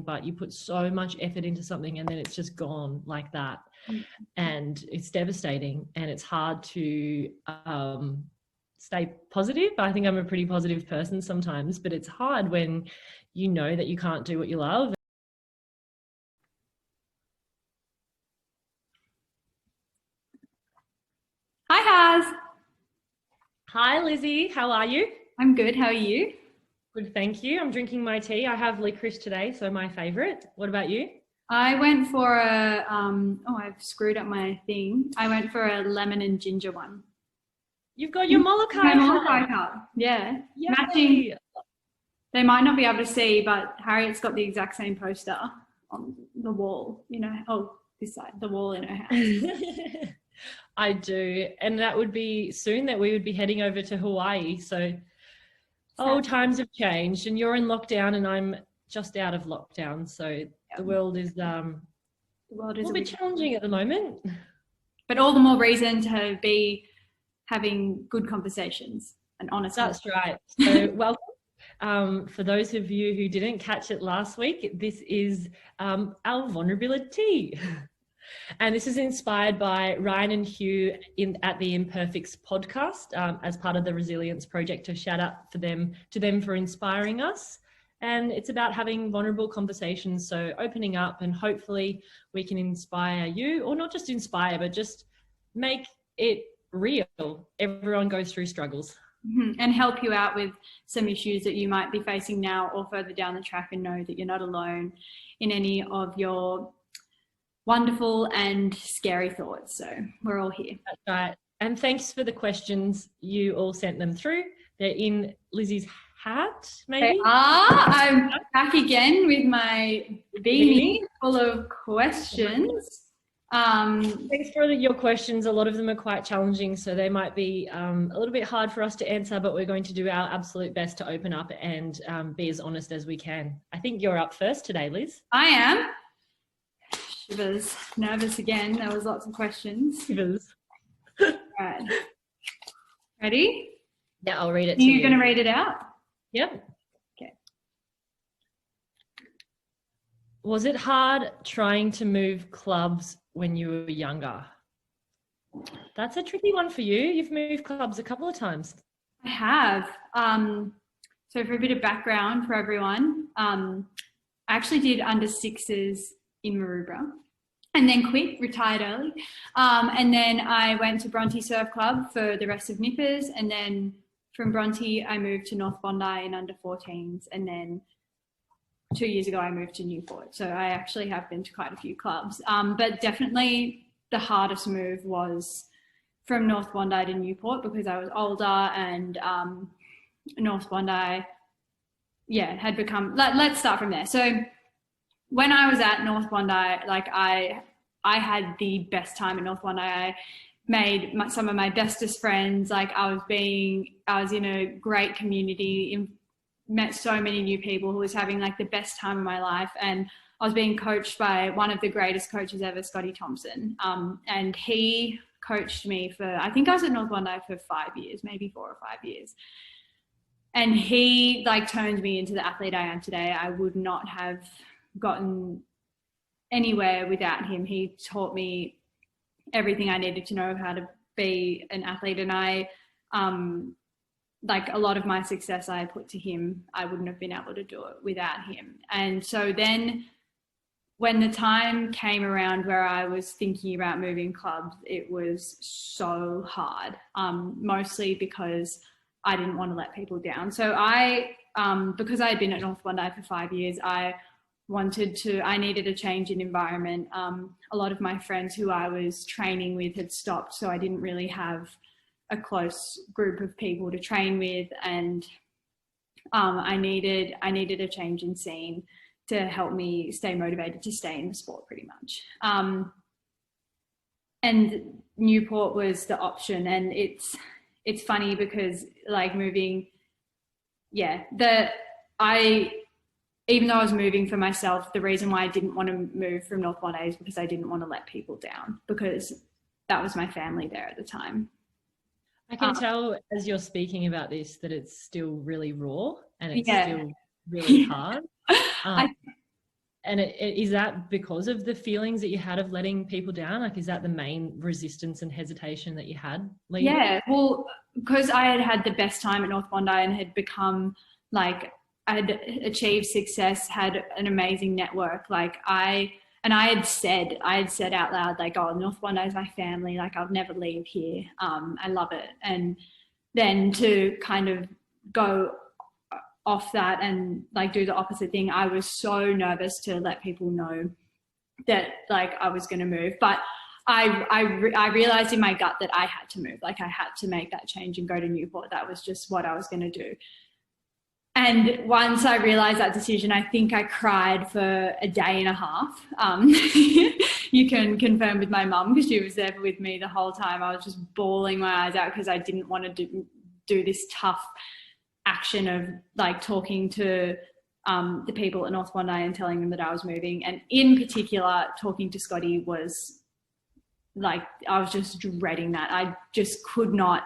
but you put so much effort into something and then it's just gone like that. And it's devastating, and it's hard to stay positive. I think I'm a pretty positive person sometimes, but it's hard when you know that you can't do what you love. Hi, Haz. Hi, Lizzie. How are you? I'm good. How are you? Good, thank you. I'm drinking my tea. I have licorice today, so my favourite. What about you? I went for a, I've screwed up my thing. I went for a lemon and ginger one. You've got your Molokai. My Molokai cup. Yeah. Yay. Matching. They might not be able to see, but Harriet's got the exact same poster on the wall, this side, the wall in her house. I do. And that would be soon that we would be heading over to Hawaii. So, times have changed, and you're in lockdown and I'm just out of lockdown. So the world is a little bit challenging at the moment. But all the more reason to be having good conversations and honest. That's right. So welcome. For those of you who didn't catch it last week, this is our vulnerability. And this is inspired by Ryan and Hugh at the Imperfects podcast as part of the Resilience Project. A shout out to them for inspiring us. And it's about having vulnerable conversations, so opening up, and hopefully we can inspire you, or not just inspire, but just make it real. Everyone goes through struggles. And help you out with some issues that you might be facing now or further down the track, and know that you're not alone in any of your wonderful and scary thoughts. So we're all here. That's right. And thanks for the questions. You all sent them through. They're in Lizzie's hat, maybe? They are. I'm back again with my beanie full of questions. Thanks for your questions. A lot of them are quite challenging, so they might be a little bit hard for us to answer, but we're going to do our absolute best to open up and be as honest as we can. I think you're up first today, Liz. I am. Shivers. Nervous again. There was lots of questions. Shivers. Right. Ready? Yeah, I'll read it to you. You're going to read it out? Yep. Okay. Was it hard trying to move clubs when you were younger? That's a tricky one for you. You've moved clubs a couple of times. I have. So for a bit of background for everyone, I actually did under sixes in Maroubra, and then quit, retired early. And then I went to Bronte Surf Club for the rest of Nippers, and then from Bronte I moved to North Bondi in under 14s, and then 2 years ago I moved to Newport. So I actually have been to quite a few clubs, but definitely the hardest move was from North Bondi to Newport, because I was older, and North Bondi, had become, let's start from there. So when I was at North Bondi, I had the best time in North Bondi. I made some of my bestest friends. I was in a great community, met so many new people, who was having the best time of my life. And I was being coached by one of the greatest coaches ever, Scotty Thompson. And he coached me for, I think I was at North Bondi for 5 years, maybe 4 or 5 years. And he turned me into the athlete I am today. I would not have gotten anywhere without him. He taught me everything I needed to know how to be an athlete. And I, a lot of my success I put to him. I wouldn't have been able to do it without him. And so then when the time came around where I was thinking about moving clubs, it was so hard, mostly because I didn't want to let people down. So because I had been at North Bondi for 5 years, I needed a change in environment. A lot of my friends who I was training with had stopped, so I didn't really have a close group of people to train with, and I needed a change in scene to help me stay motivated to stay in the sport, pretty much. And Newport was the option, and it's funny because moving, even though I was moving for myself, the reason why I didn't want to move from North Bondi is because I didn't want to let people down, because that was my family there at the time. I can tell as you're speaking about this that it's still really raw, and it's still really hard. And is that because of the feelings that you had of letting people down? Like, is that the main resistance and hesitation that you had leaving? Yeah, well, because I had the best time at North Bondi and had become like, I had achieved success, had an amazing network. Like I had said out loud, like, oh, North Bondi is my family. Like, I'll never leave here. I love it. And then to kind of go off that and like do the opposite thing, I was so nervous to let people know that like I was going to move. But I realized in my gut that I had to move. Like, I had to make that change and go to Newport. That was just what I was going to do. And once I realized that decision, I think I cried for a day and a half. You can confirm with my mum, because she was there with me the whole time. I was just bawling my eyes out because I didn't want to do this tough action of like talking to the people at North Bondi and telling them that I was moving. And in particular, talking to Scotty was like, I was just dreading that. I just could not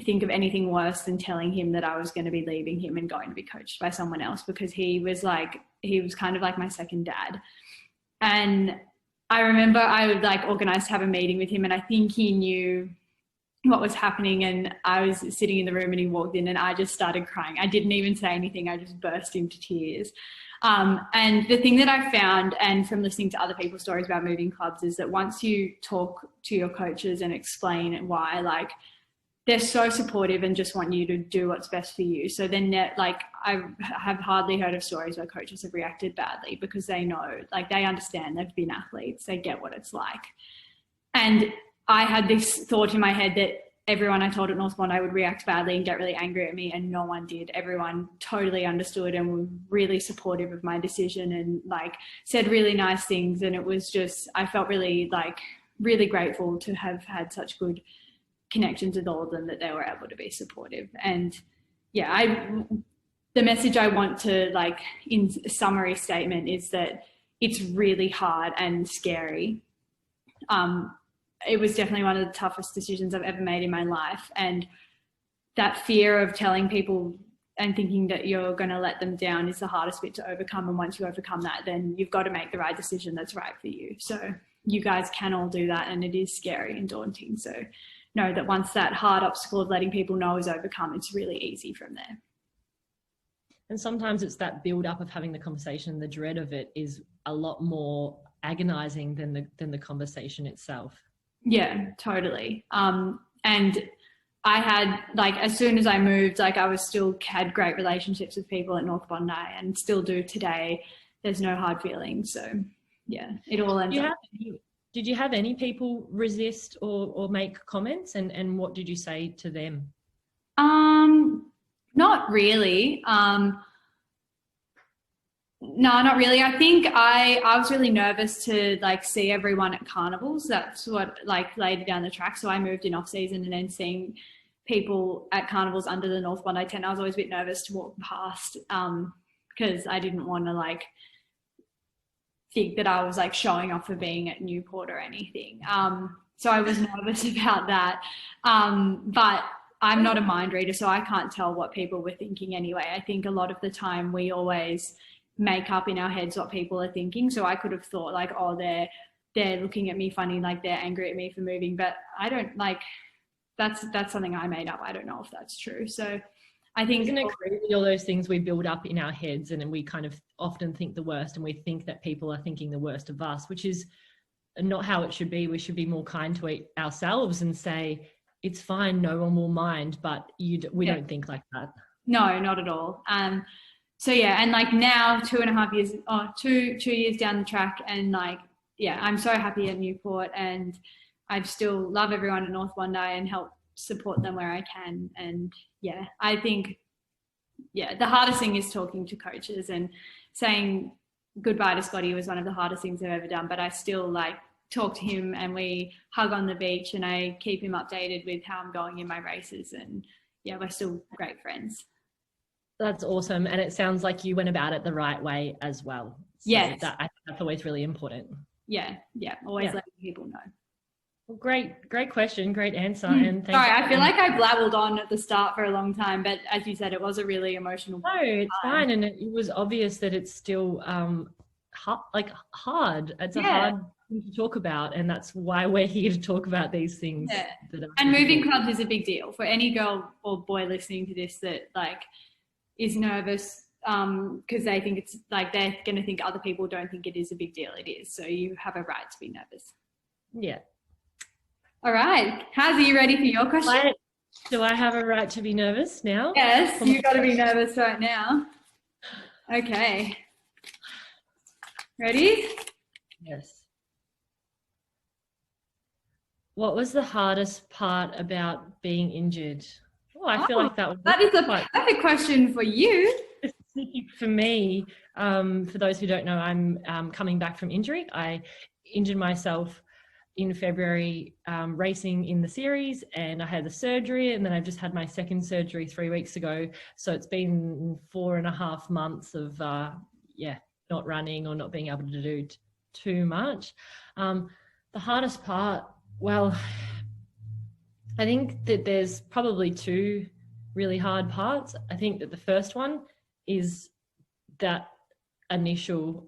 think of anything worse than telling him that I was going to be leaving him and going to be coached by someone else, because he was kind of like my second dad. And I remember I would like organize to have a meeting with him, and I think he knew what was happening, and I was sitting in the room and he walked in and I just started crying. I didn't even say anything. I just burst into tears. And the thing that I found, and from listening to other people's stories about moving clubs, is that once you talk to your coaches and explain why, like, they're so supportive and just want you to do what's best for you. So then, like, I have hardly heard of stories where coaches have reacted badly, because they know, like, they understand, they've been athletes, they get what it's like. And I had this thought in my head that everyone I told at North Bondi would react badly and get really angry at me, and no one did. Everyone totally understood and were really supportive of my decision and like said really nice things. And it was just, I felt really grateful to have had such good connections with all of them, that they were able to be supportive. And yeah, the message I want to, like, in a summary statement, is that it's really hard and scary. It was definitely one of the toughest decisions I've ever made in my life. And that fear of telling people and thinking that you're going to let them down is the hardest bit to overcome. And once you overcome that, then you've got to make the right decision that's right for you. So you guys can all do that, and it is scary and daunting. So know that once that hard obstacle of letting people know is overcome, it's really easy from there. And sometimes it's that build up of having the conversation. The dread of it is a lot more agonizing than the conversation itself. Yeah, totally. And I had, like, as soon as I moved, like, I had great relationships with people at North Bondi, and still do today. There's no hard feelings. So yeah, it all ends up. Did you have any people resist or make comments, and what did you say to them? Not really. No, not really. I think I was really nervous to, like, see everyone at carnivals. That's what, like, laid down the track. So I moved in off season, and then seeing people at carnivals under the North Bondi tent, I was always a bit nervous to walk past, because I didn't want to, like, think that I was, like, showing off for being at Newport or anything. So I was nervous about that. But I'm not a mind reader, so I can't tell what people were thinking anyway. I think a lot of the time we always make up in our heads what people are thinking. So I could have thought, like, oh, they're looking at me funny, like they're angry at me for moving, but I don't, like, that's something I made up. I don't know if that's true. So I think, isn't it crazy, all those things we build up in our heads, and then we kind of often think the worst, and we think that people are thinking the worst of us, which is not how it should be. We should be more kind to ourselves and say, it's fine, no one will mind, but we don't think like that. No, not at all. So yeah, and like now 2 years down the track, and like, yeah, I'm so happy at Newport, and I still love everyone at North Bondi and help support them where I can. And yeah, I think, yeah, the hardest thing is talking to coaches, and saying goodbye to Scotty was one of the hardest things I've ever done, but I still, like, talk to him, and we hug on the beach, and I keep him updated with how I'm going in my races, and yeah, we're still great friends. That's awesome. And it sounds like you went about it the right way as well. So yes. I think that's always really important. Yeah. Always letting people know. Well, great question, great answer. And sorry, I feel like I blabbled on at the start for a long time, but as you said, it was a really emotional. No, it's fine. And it was obvious that it's still hard. It's a Yeah. hard thing to talk about, and that's why we're here to talk about these things. Yeah. That are And moving difficult. clubs is a big deal for any girl or boy listening to this that like is nervous because they think it's like they're going to think other people don't think it is a big deal. It is. So you have a right to be nervous. Yeah. All right. Haz, are you ready for your question? Do I have a right to be nervous now? Yes, you've got to be nervous right now. Okay. Ready? Yes. What was the hardest part about being injured? Oh, I feel like that is a perfect question for you. Specific for me. For those who don't know, I'm coming back from injury. I injured myself in February racing in the series, and I had the surgery, and then I've just had my second surgery 3 weeks ago. So it's been 4.5 months of not running or not being able to do too much. The hardest part, well, I think that there's probably two really hard parts. I think that the first one is that initial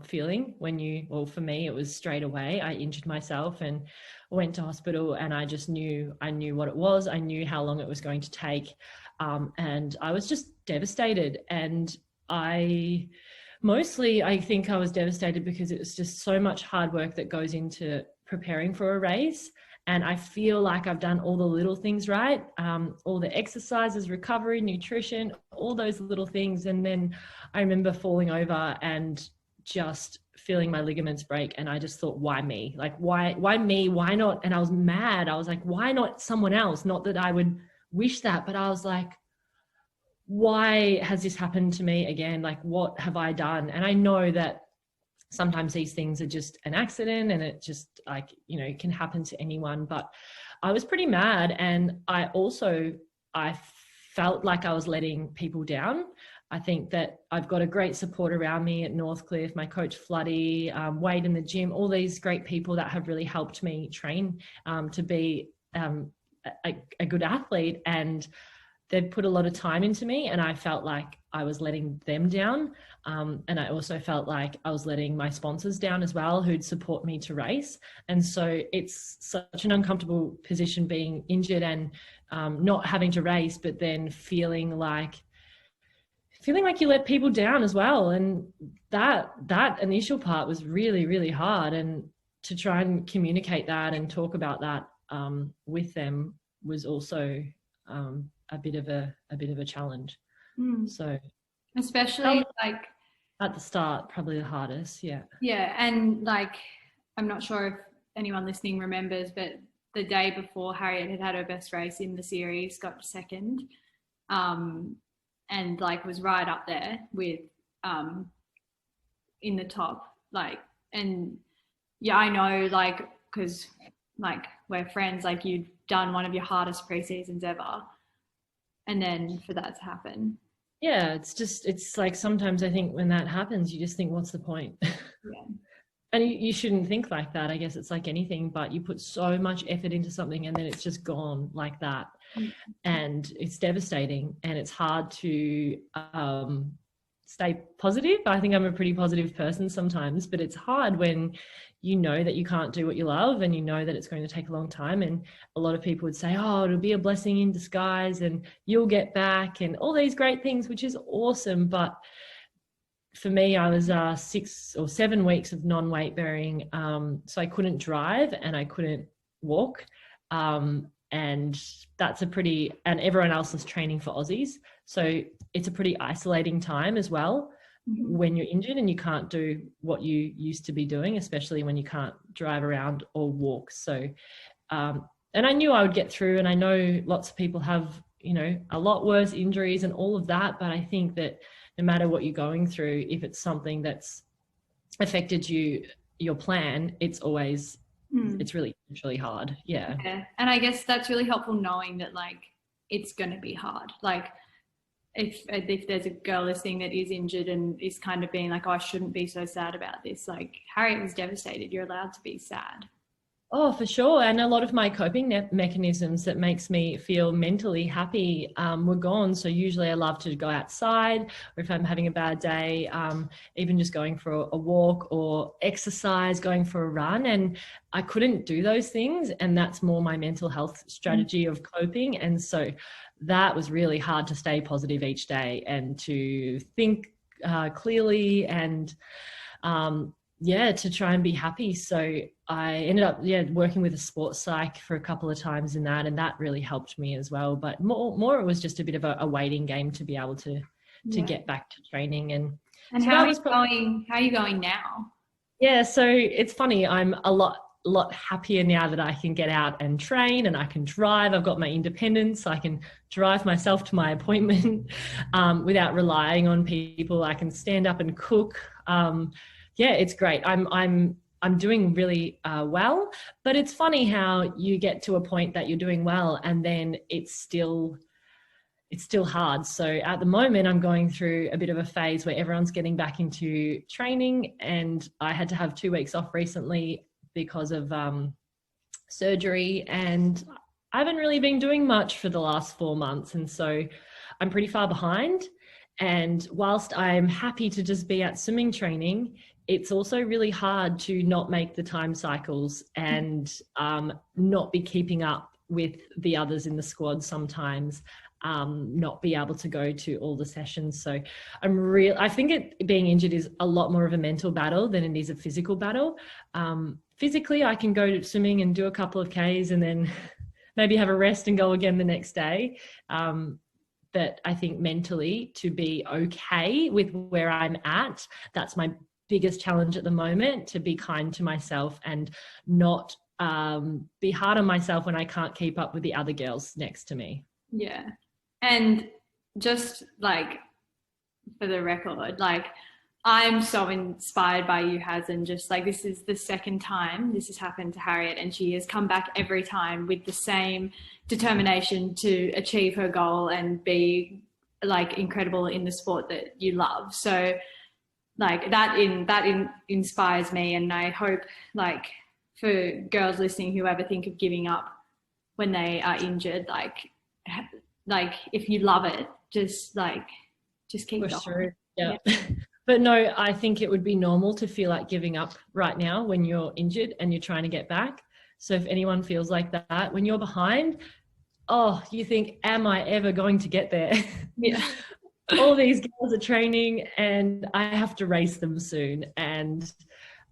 feeling when for me, it was straight away. I injured myself and went to hospital, and I knew what it was. I knew how long it was going to take. And I was just devastated. And I think I was devastated because it was just so much hard work that goes into preparing for a race. And I feel like I've done all the little things right, all the exercises, recovery, nutrition, all those little things. And then I remember falling over and just feeling my ligaments break. And I just thought, why me? Like, why me? Why not? And I was mad. I was like, why not someone else? Not that I would wish that, but I was like, why has this happened to me again? Like, what have I done? And I know that sometimes these things are just an accident, and it just it can happen to anyone. But I was pretty mad, and I felt like I was letting people down. I think that I've got a great support around me at Northcliffe, my coach Floody, Wade in the gym, all these great people that have really helped me train to be a good athlete. And they'd put a lot of time into me, and I felt like I was letting them down. And I also felt like I was letting my sponsors down as well, who'd support me to race. And so it's such an uncomfortable position being injured and not having to race, but then feeling like you let people down as well. And that initial part was really, really hard. And to try and communicate that and talk about that with them was also a bit of a challenge. So especially like at the start, probably the hardest. Yeah. And like, I'm not sure if anyone listening remembers, but the day before Harriet had her best race in the series, got second, and like was right up there with in the top, like. And yeah, I know, like, because like we're friends, like you'd done one of your hardest pre-seasons ever, and then for that to happen. Yeah, it's like sometimes I think when that happens, you just think, what's the point? Yeah. And you shouldn't think like that. I guess it's like anything, but you put so much effort into something and then it's just gone like that. And it's devastating, and it's hard to stay positive. I think I'm a pretty positive person sometimes, but it's hard when you know that you can't do what you love, and you know that it's going to take a long time. And a lot of people would say, oh, it'll be a blessing in disguise and you'll get back and all these great things, which is awesome. But for me, I was 6 or 7 weeks of non-weight bearing. So I couldn't drive and I couldn't walk. And that's and everyone else is training for Aussies. So it's a pretty isolating time as well when you're injured and you can't do what you used to be doing, especially when you can't drive around or walk. So, and I knew I would get through, and I know lots of people have, a lot worse injuries and all of that. But I think that no matter what you're going through, if it's something that's affected your plan, it's always, it's really hard. Yeah. And I guess that's really helpful, knowing that like it's going to be hard. Like if there's a girl listening that is injured and is kind of being like, oh, I shouldn't be so sad about this. Like, Harriet was devastated. You're allowed to be sad. Oh, for sure. And a lot of my coping mechanisms that makes me feel mentally happy were gone. So usually I love to go outside, or if I'm having a bad day, even just going for a walk or exercise, going for a run. And I couldn't do those things. And that's more my mental health strategy of coping. And so that was really hard to stay positive each day and to think clearly and to try and be happy. So I ended up working with a sports psych for a couple of times in that, and that really helped me as well. But more it was just a bit of a waiting game to be able to get back to training. And so how are you going now? Yeah, so it's funny, I'm a lot happier now that I can get out and train and I can drive. I've got my independence. I can drive myself to my appointment without relying on people. I can stand up and cook. It's great. I'm doing really well, but it's funny how you get to a point that you're doing well and then it's still hard. So at the moment I'm going through a bit of a phase where everyone's getting back into training, and I had to have 2 weeks off recently because of surgery, and I haven't really been doing much for the last 4 months, and so I'm pretty far behind. And whilst I'm happy to just be at swimming training, it's also really hard to not make the time cycles and not be keeping up with the others in the squad sometimes, not be able to go to all the sessions. So I think being injured is a lot more of a mental battle than it is a physical battle. Physically, I can go to swimming and do a couple of Ks and then maybe have a rest and go again the next day. But I think mentally, to be okay with where I'm at, that's my biggest challenge at the moment, to be kind to myself and not be hard on myself when I can't keep up with the other girls next to me. Yeah. And just like for the record, like I'm so inspired by you, Haz, and just like this is the second time this has happened to Harriet, and she has come back every time with the same determination to achieve her goal and be like incredible in the sport that you love. So like that inspires me, and I hope like for girls listening who ever think of giving up when they are injured, like if you love it, just keep going. Sure. Yeah. But no, I think it would be normal to feel like giving up right now when you're injured and you're trying to get back. So if anyone feels like that, when you're behind, you think, am I ever going to get there? Yeah. All these girls are training and I have to race them soon. And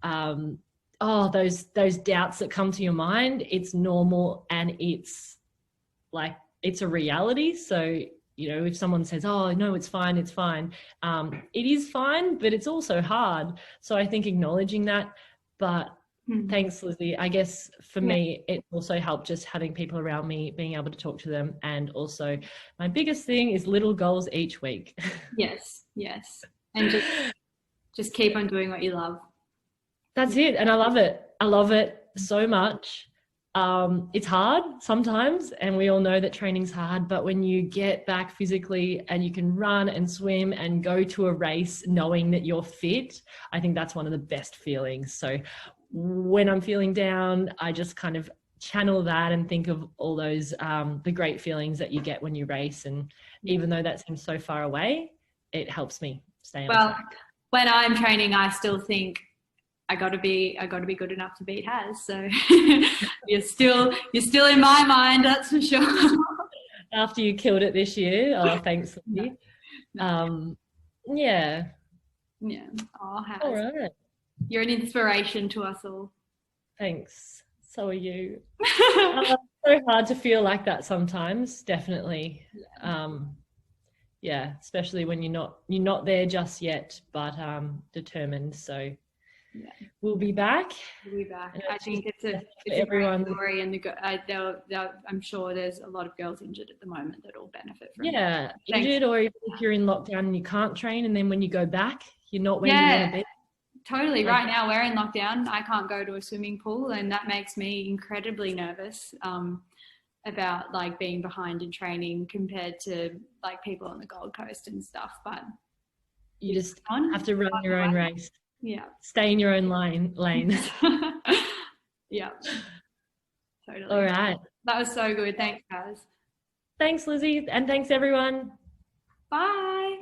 those doubts that come to your mind, it's normal, and it's like, it's a reality. So, you know, if someone says, oh, no, it's fine, it is fine, but it's also hard. So I think acknowledging that, but thanks, Lizzie. I guess for me, it also helped just having people around me, being able to talk to them. And also my biggest thing is little goals each week. Yes. And just keep on doing what you love. That's it. And I love it so much. It's hard sometimes, and we all know that training's hard, but when you get back physically and you can run and swim and go to a race knowing that you're fit, I think that's one of the best feelings. So when I'm feeling down, I just kind of channel that and think of all those the great feelings that you get when you race. And even though that seems so far away, it helps me stay on track. When I'm training, I still think I got to be good enough to beat Haz. So you're still in my mind, that's for sure. After you killed it this year, thanks, Lizzie. Yeah. Oh, Haz. All right. You're an inspiration to us all. Thanks. So are you. So hard to feel like that sometimes, definitely. Especially when you're not there just yet, but determined. So we'll be back. I think it's a everyone story, and I'm sure there's a lot of girls injured at the moment that will benefit from it. Injured, or even if you're in lockdown and you can't train, and then when you go back, you're not where you want to be. Totally. Right now we're in lockdown. I can't go to a swimming pool, and that makes me incredibly nervous about like being behind in training compared to like people on the Gold Coast and stuff. But you just have to run your own race. Yeah. Stay in your own lane. Yeah. Totally. All right. That was so good. Thanks, guys. Thanks, Lizzie, and thanks, everyone. Bye.